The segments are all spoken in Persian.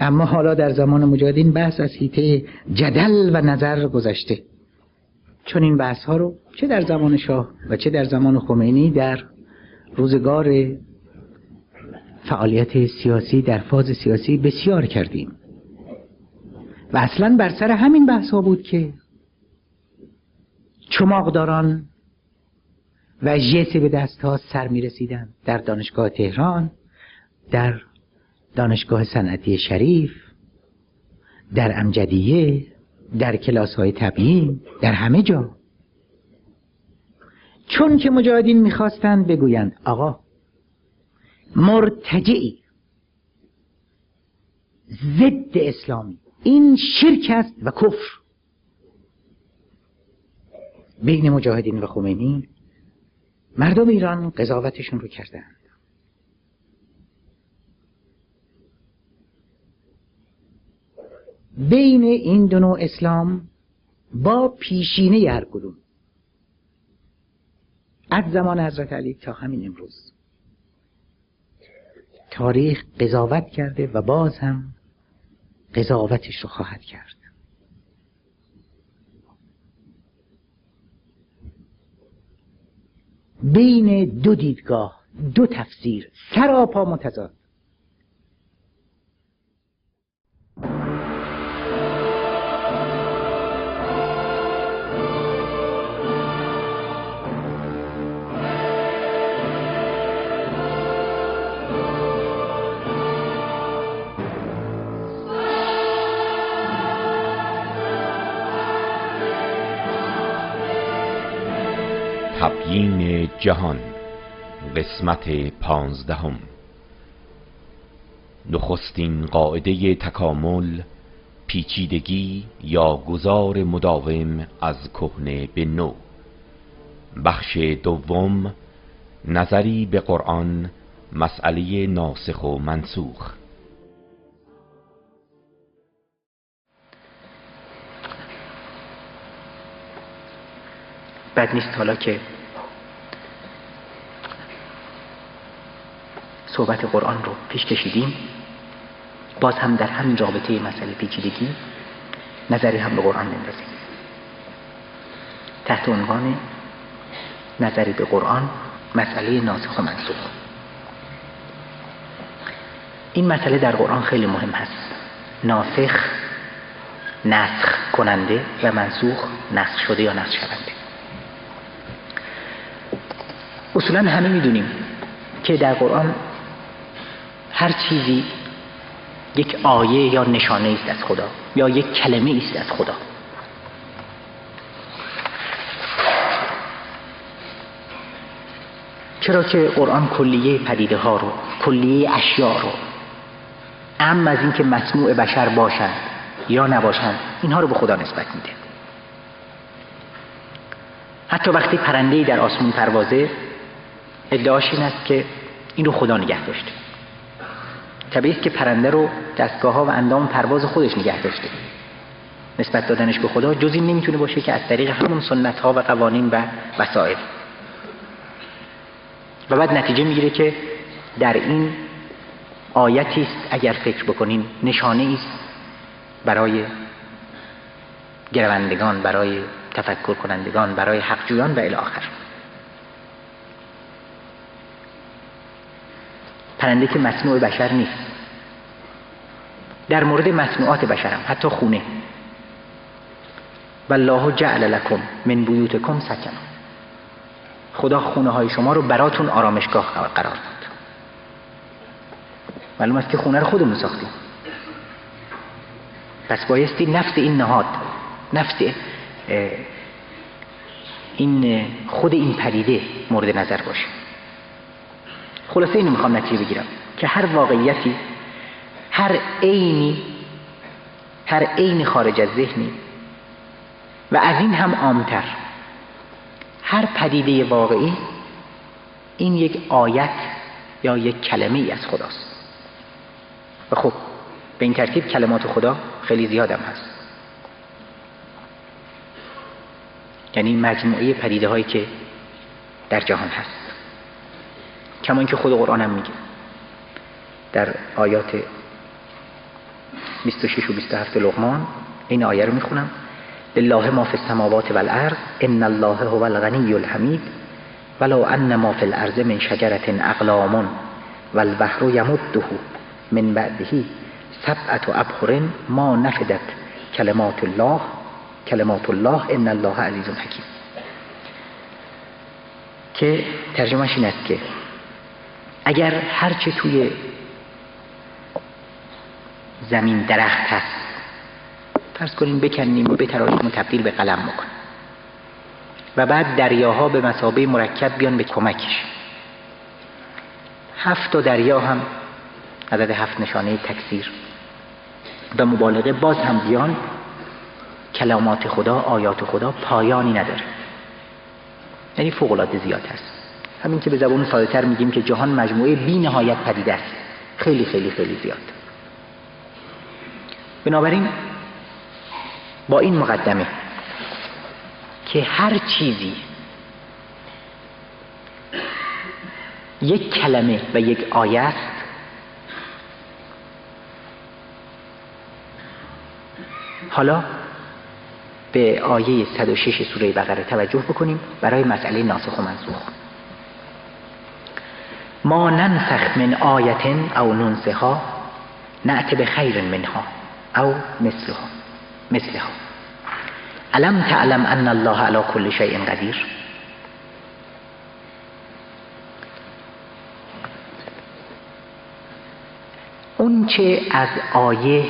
اما حالا در زمان مجاهدین بحث از حیطه جدل و نظر گذشته، چون این بحث ها رو چه در زمان شاه و چه در زمان خمینی در روزگار فعالیت سیاسی در فاز سیاسی بسیار کردیم و اصلا بر سر همین بحث ها بود که چماقداران و جیسی به دست ها سر می رسیدن در دانشگاه تهران، در دانشگاه صنعتی شریف، در امجدیه، در کلاس های تبیین، در همه جا. چون که مجاهدین میخواستند بگویند آقا مرتجعی ضد اسلامی این شرک است و کفر. بین مجاهدین و خمینی مردم ایران قضاوتشون رو کردند. بین این دو نوع اسلام با پیشینه هر کدوم از زمان حضرت علی تا همین امروز تاریخ قضاوت کرده و باز هم قضاوتش رو خواهد کرد. بین دو دیدگاه، دو تفسیر سراپا متضاد. تبیین جهان قسمت 15. نخستین قاعده تکامل پیچیدگی یا گذار مداوم از کهنه به نو. بخش دوم نظری به قرآن، مسئله ناسخ و منسوخ. بد نیست حالا که صحبت قرآن رو پیش کشیدیم، باز هم در همین رابطه مسئله پیچیدگی نظری هم به قرآن بندازیم تحت عنوان نظری به قرآن، مسئله ناسخ و منسوخ. این مسئله در قرآن خیلی مهم هست. ناسخ نسخ کننده و منسوخ نسخ شده یا نسخ شونده. اصولا همه میدونیم که در قرآن هر چیزی یک آیه یا نشانه است از خدا یا یک کلمه است از خدا. چرا که قرآن کلیه پدیده ها رو، کلیه اشیاء رو، اما از این که مصنوع بشر باشند یا نباشند، اینها رو به خدا نسبت میده. حتی وقتی پرنده‌ای در آسمون پروازه، ادعاش این است که این رو خدا نگه داشته. طبیعی است که پرنده رو دستگاه‌ها و اندام پرواز خودش نگه داشته. نسبت دادنش به خدا جز این نمیتونه باشه که از طریق همون سنت‌ها و قوانین و وسائل. و بعد نتیجه میگیره که در این آیتی است اگر فکر بکنین، نشانه است برای گروندگان، برای تفکر کنندگان، برای حقجویان و الی آخر. پرنده که مصنوع بشر نیست. در مورد مصنوعات بشر هم، حتی خونه، والله جعل لکم من بیوتکم سکنا، خدا خونه های شما رو براتون آرامشگاه قرار داد. معلوم است که خونه رو خودمون ساختیم، پس بایستی نفس این نهاد، نفس این خود این پدیده مورد نظر باشه. خلاصه اینو میخوام نتیجه بگیرم که هر واقعیتی، هر عینی خارج از ذهنی و از این هم عامتر، هر پدیده واقعی این یک آیت یا یک کلمه ای از خداست. و خب به این ترتیب کلمات خدا خیلی زیاد هم هست، یعنی مجموعه پدیده هایی که در جهان هست. کما اینکه خود قرآن هم میگه در آیات 26 و 27 لقمان این آیه رو میخونم: لله ما فی السماوات والارض ان الله هو الغنی الحمید ولو ان ما فی الارض من شجرة اقلام والبحر یمده من بعده 7 ابحر ما نفدت کلمات الله ان الله عزیز حکیم. که ترجمهش این است که اگر هرچه توی زمین درخت هست فرض کنیم بکنیم و بتراشیم و تبدیل به قلم بکنیم و بعد دریاها به مثابه مرکب بیان به کمکش، 7 تا دریا هم عدد 7 نشانه تکثیر و مبالغه باز هم بیان، کلمات خدا، آیات خدا پایانی نداره، یعنی فوق العاده زیاد هست. همین که به زبان ساده تر میگیم که جهان مجموعه بی نهایت پدیده است، خیلی خیلی خیلی زیاد. بنابراین با این مقدمه که هر چیزی یک کلمه و یک آیه است، حالا به آیه 106 سوره بقره توجه بکنیم برای مسئله ناسخ و منسوخ. ما ننسخ من آیت او ننسها نأت بخیر منها او مثلها الم تعلم ان الله علی کل شیء قدیر. اون چه از آیه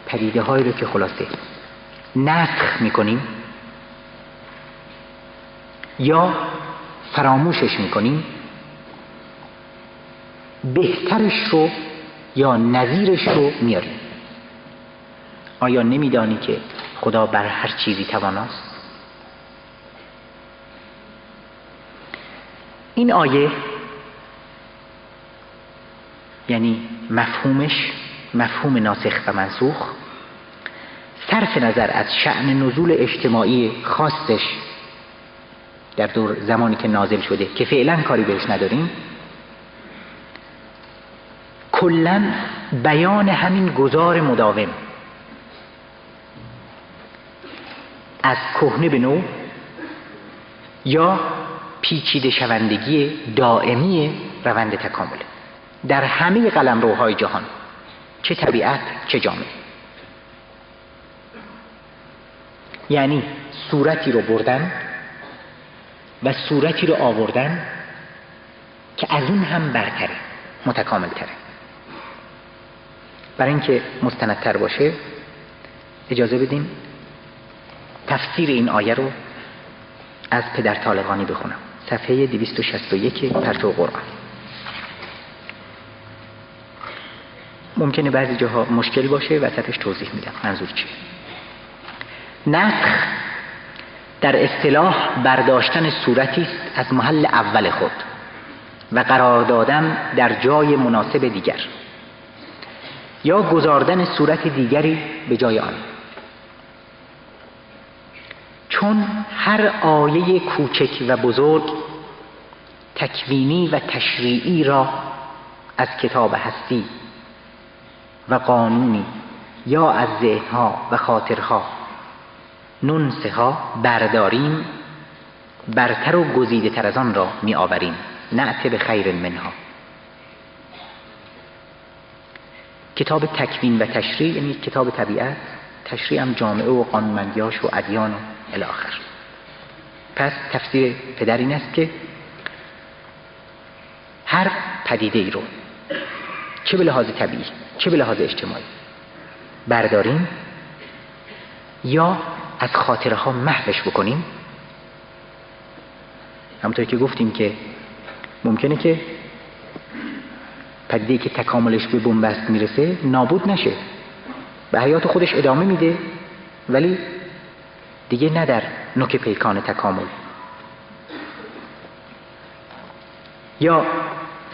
پدیده هایی رو که خلاصه نسخ میکنیم یا فراموشش میکنیم، بهترش رو یا نظیرش رو میاریم. آیا نمیدانی که خدا بر هر چیزی تواناست؟ این آیه یعنی مفهومش، مفهوم ناسخ و منسوخ، صرف نظر از شأن نزول اجتماعی خاصش در دور زمانی که نازل شده که فعلا کاری بهش نداریم، کلاً بیان همین گذار مداوم از کهنه به نو یا پیچیده شوندگی دائمی روند تکامل در همه قلمروهای جهان، چه طبیعت چه جامعه. یعنی صورتی رو بردن و صورتی رو آوردن که از اون هم برتره، متکامل تره. برای اینکه مستندتر باشه اجازه بدیم تفسیر این آیه رو از پدر طالقانی بخونم، صفحه 261 پرتو قرآن. ممکنه بعضی جاها مشکل باشه، وسطش توضیح میدم منظور چیه. نسخ در اصطلاح برداشتن صورتی است از محل اول خود و قرار دادن در جای مناسب دیگر یا گذاردن صورت دیگری به جای آن. چون هر آیه کوچک و بزرگ تکوینی و تشریعی را از کتاب هستی و قانونی یا از ذهنها و خاطرها ننسها برداریم، برتر و گزیده تر از آن را می آوریم، نأت بخیر منها. کتاب تکوین و تشریع یعنی کتاب طبیعت، تشریع هم جامعه و قانونمندیاش و ادیان و الی آخر. پس تفسیر پدر این است که هر پدیده ای رو چه به لحاظ طبیعی چه به لحاظ اجتماعی برداریم یا از خاطره ها محوش بکنیم. همونطور که گفتیم که ممکنه که پدیده‌ای که تکاملش به بنبست میرسه نابود نشه، به حیات خودش ادامه میده، ولی دیگه نه در نوک پیکان تکامل، یا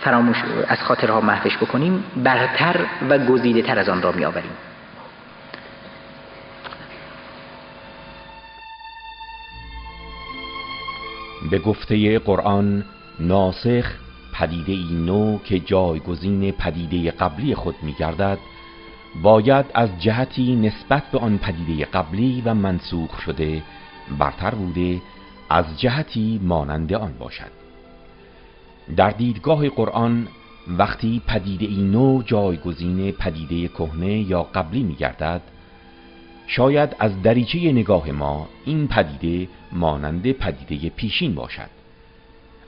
فراموش از خاطرها محوش بکنیم، برتر و گزیده تر از آن را می آوریم. به گفته قرآن ناسخ پدیده ای نو که جایگزین پدیده قبلی خود می گردد باید از جهتی نسبت به آن پدیده قبلی و منسوخ شده برتر بوده از جهتی مانند آن باشد. در دیدگاه قرآن وقتی پدیده ای نو جایگزین پدیده کهنه یا قبلی می گردد، شاید از دریچه نگاه ما این پدیده مانند پدیده پیشین باشد،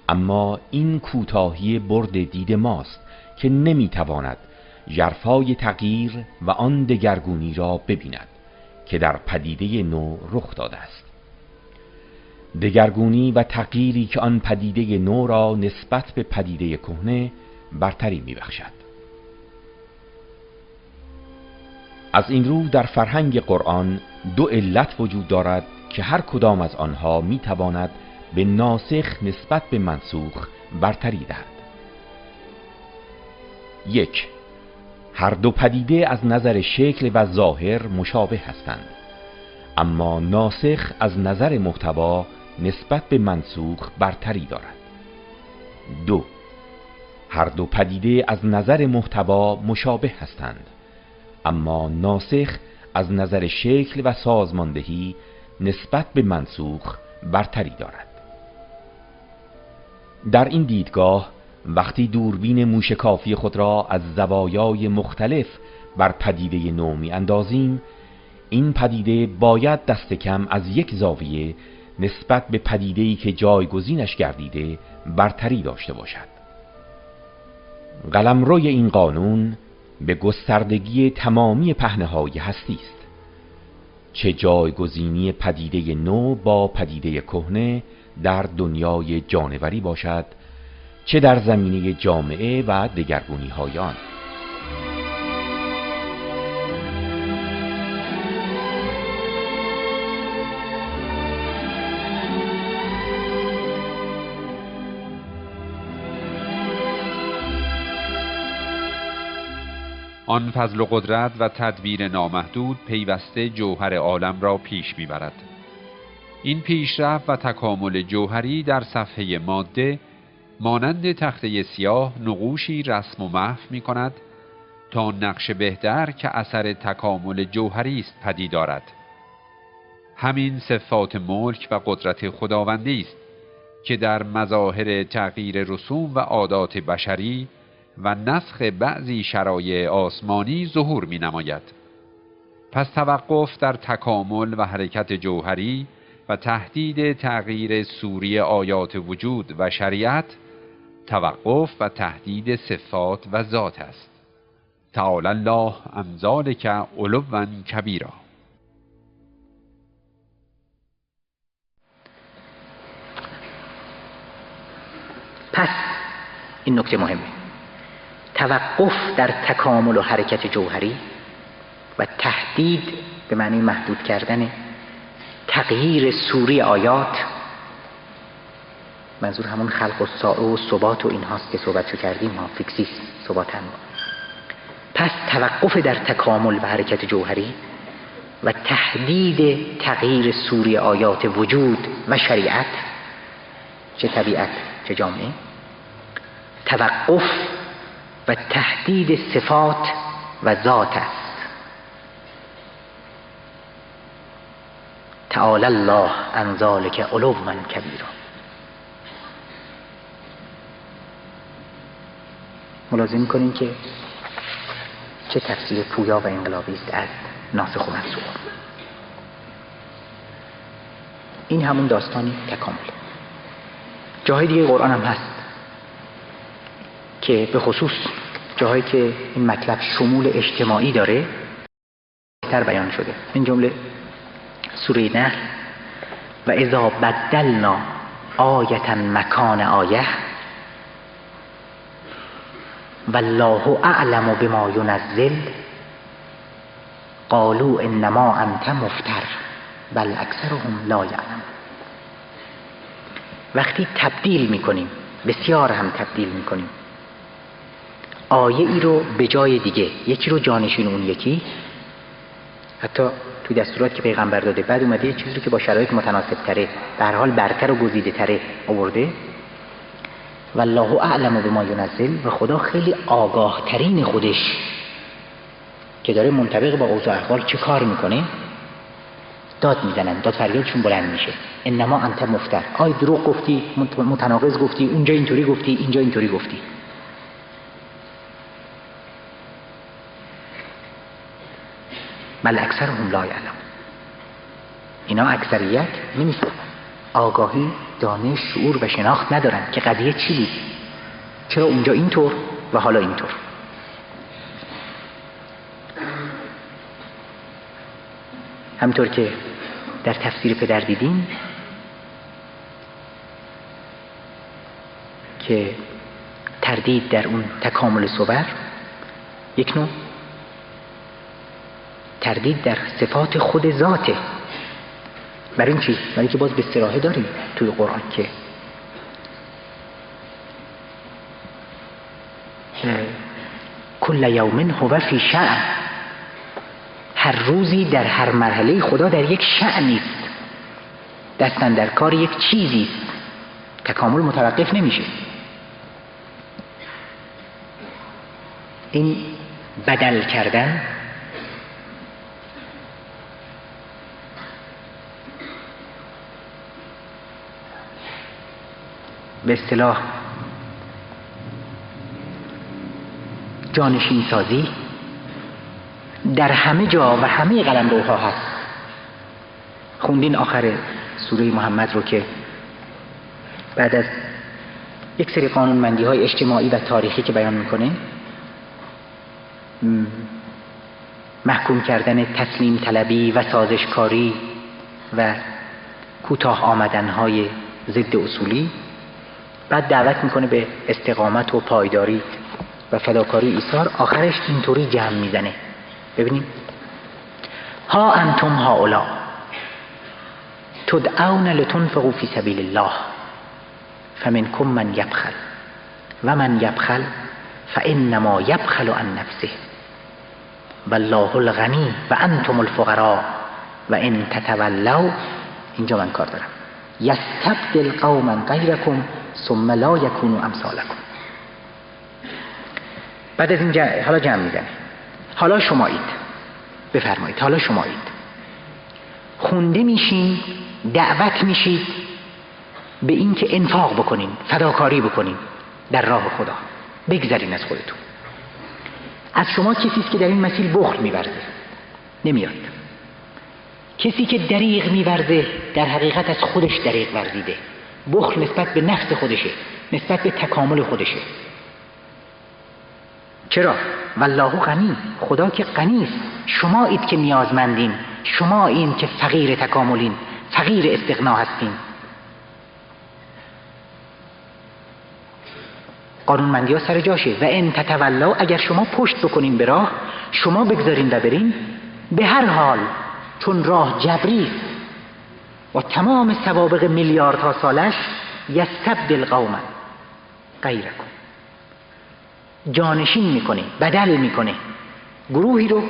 اما این کوتاهی برد دید ماست که نمی تواند ژرفای تغییر و آن دگرگونی را ببیند که در پدیده نو رخ داده است. دگرگونی و تغییری که آن پدیده نو را نسبت به پدیده کهنه برتری می‌بخشد. از این رو در فرهنگ قرآن دو علت وجود دارد که هر کدام از آنها می‌تواند به ناسخ نسبت به منسوخ برتری دهد. 1. هر دو پدیده از نظر شکل و ظاهر مشابه هستند، اما ناسخ از نظر محتوا نسبت به منسوخ برتری دارد. 2. هر دو پدیده از نظر محتوا مشابه هستند، اما ناسخ از نظر شکل و سازماندهی نسبت به منسوخ برتری دارد. در این دیدگاه وقتی دوربین موشکافی خود را از زوایای مختلف بر پدیده نو می اندازیم، این پدیده باید دست کم از یک زاویه نسبت به پدیده‌ای که جایگزینش گردیده برتری داشته باشد. قلمروی این قانون به گستردگی تمامی پهنه‌های هستی است. چه جایگزینی پدیده نو با پدیده کهنه در دنیای جانوری باشد، چه در زمینه جامعه و دگرگونی‌های آن. آن فضل و قدرت و تدبیر نامحدود پیوسته جوهر عالم را پیش می‌برد. این پیشرفت و تکامل جوهری در صفحه ماده مانند تخته سیاه نقوشی رسم و محو می‌کند تا نقش بهتر که اثر تکامل جوهری است پدید آرد. همین صفات ملک و قدرت خداوندی است که در مظاهر تغییر رسوم و عادات بشری و نسخ بعضی شرایع آسمانی ظهور می نماید. پس توقف در تکامل و حرکت جوهری و تهدید تغییر سوری آیات وجود و شریعت، توقف و تهدید صفات و ذات است. تعالی الله عن ذلک علوا کبیرا. پس این نکته مهمه، توقف در تکامل و حرکت جوهری و تهدید به معنی محدود کردن تغییر سوری آیات، منظور همون خلق و ساعه و ثبات و این هاست که صحبتشو کردیم ها، فیکسیس ثبات هم. پس توقف در تکامل و حرکت جوهری و تهدید تغییر سوری آیات وجود و شریعت، چه طبیعت چه جامعه، توقف و تهدید صفات و ذات است. تعالی الله عن ذلک علوا کبیرا. ملاحظه می‌کنین که چه تفسیر پویا و انقلابی است از ناسخ و منسوخ. این همون داستانی تکامل. جاهای دیگه قرآن هم هست که به خصوص جاهایی که این مطلب شمول اجتماعی داره بهتر بیان شده. این جمله سوره نحل: و اذا بدلنا آیة مکان آیه والله اعلم بما ینزل قالوا انما انت مفتر بل اکثرهم لا یعلمون. وقتی تبدیل میکنیم، بسیار هم تبدیل میکنیم، آیه ای رو به جای دیگه، یکی رو جانشین اون یکی، حتی توی دستورات که پیغمبر داده، بعد اومده یه چیزی رو که با شرایط متناسب تره، به هر حال برتر و گزیده تره آورده. والله اعلم بما ینزل، و خدا خیلی آگاه ترین خودش که داره منطبق با اوضاع احوال چه کار میکنه داد میزنن، داد فریادشون بلند میشه. انما انت مفتر، آی دروغ گفتی، متناقض گفتی، اونجا اینطوری گفتی، اینجا اینطوری گفتی. بل اکثرهم لا یعلمون، اینا اکثریت نیست، آگاهی، دانش، شعور و شناخت ندارن که قضیه چی بود، چرا اونجا اینطور و حالا اینطور. همطور که در تفسیر پدر دیدیم که تردید در اون تکامل صور یک نوع تردید در صفات خود ذاته. برای این چی؟ برای که باز به صراحه داریم توی قرآن که کل یوم هو فی شأن، هر روزی در هر مرحله خدا در یک شأنی است، دستن در کار یک چیزی است، تکامل متوقف نمیشه. این بدل کردن به اصطلاح جانشین سازی در همه جا و همه قلمروها هست. خوندین آخر سوره محمد رو که بعد از یک سری قانونمندی های اجتماعی و تاریخی که بیان میکنه، محکوم کردن تسلیم طلبی و سازشکاری و کوتاه آمدن های ضد اصولی، بعد دعوت میکنه به استقامت و پایداری و فداکاری ایثار. آخرش اینطوری جمع میزنه، ببینیم ها انتم هؤلاء تدعون لتنفقوا فی سبیل الله فمنکم من یبخل و من یبخل فانما یبخل عن نفسه والله الغنی و انتم الفقراء و ان تتولوا، اینجا من کار دارم، یستبدل قوما غیرکم ثم لا یکونوا امثالکم. بعد از این حالا جمع میزنه، حالا شمایید، بفرمایید حالا شمایید، خونده میشین، دعوت میشید به این که انفاق بکنین، فداکاری بکنین در راه خدا، بگذرین از خودتون. از شما کسی است که در این مسیر بخل می‌ورزه، نمیاد. کسی که دریغ می‌ورزه در حقیقت از خودش دریغ ورزیده. بخل نسبت به نفس خودشه، نسبت به تکامل خودشه. چرا؟ والله غنی، خدا که غنی است، شمایید که نیازمندین، شما این که فقیر تکاملین، فقیر استغنا هستین. قانونمندی ها سر جاشه. و ان تتولوا، اگر شما پشت بکنین به راه، شما بگذارین و برین، به هر حال چون راه جبری است و تمام سوابق میلیاردها سالش، یستبدل قوما غیرکم، جانشین میکنه، بدل میکنه گروهی رو،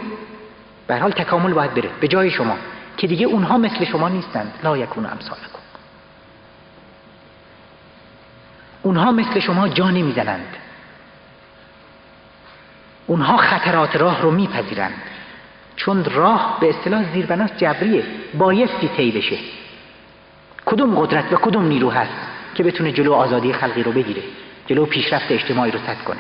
به هر حال تکامل باید بره به جای شما که دیگه اونها مثل شما نیستند. لا یکون امثالکم، اونها مثل شما جا نمیزنند، اونها خطرات راه رو میپذیرند، چون راه به اصطلاح زیربناش جبریه، بایستی طی بشه. کدوم قدرت و کدوم نیرو هست که بتونه جلو آزادی خلقی رو بگیره، جلو پیشرفت اجتماعی رو سد کنه؟